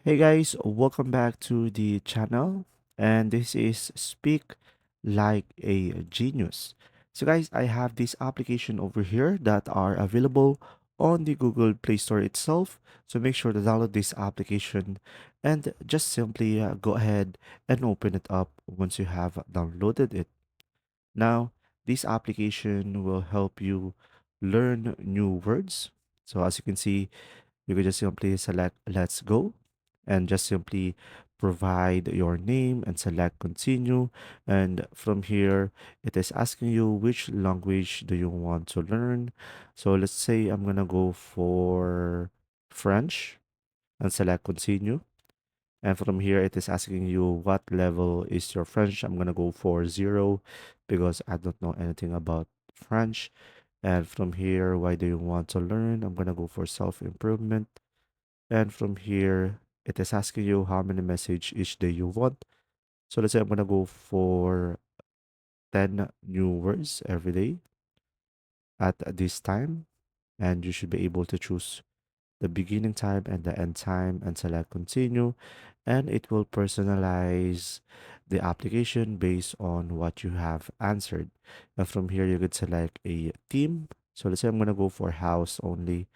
Hey guys, welcome back to the channel. And this is Speak Like a Genius. So guys, I have this application over here that are available on the Google Play Store itself. So make sure to download this application and just simply go ahead and open it up once you have downloaded it. Now, this application will help you learn new words. So as you can see, you can just simply select let's go and just simply provide your name and select continue. And from here, it is asking you which language do you want to learn. So let's say I'm gonna go for French and select continue. And from here, it is asking you what level is your French. I'm gonna go for zero because I don't know anything about French. And from here, why do you want to learn? I'm gonna go for self-improvement. And from here, it is asking you how many message each day you want. So let's say I'm gonna go for 10 new words every day at this time. And you should be able to choose the beginning time and the end time and select continue. And it will personalize the application based on what you have answered. And from here, you could select a theme. So let's say I'm gonna go for house only,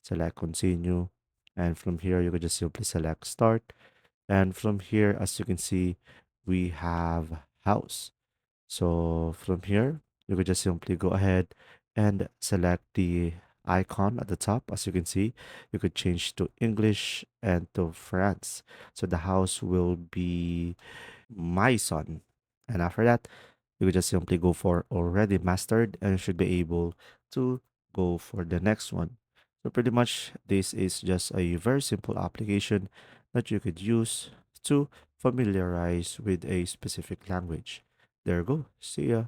select continue. And from here, you could just simply select start. And from here, as you can see, we have house. So from here, you could just simply go ahead and select the icon at the top. As you can see, you could change to English and to France. So the house will be my son. And after that, you could just simply go for already mastered and you should be able to go for the next one. So pretty much this is just a very simple application that you could use to familiarize with a specific language. There you go. See ya.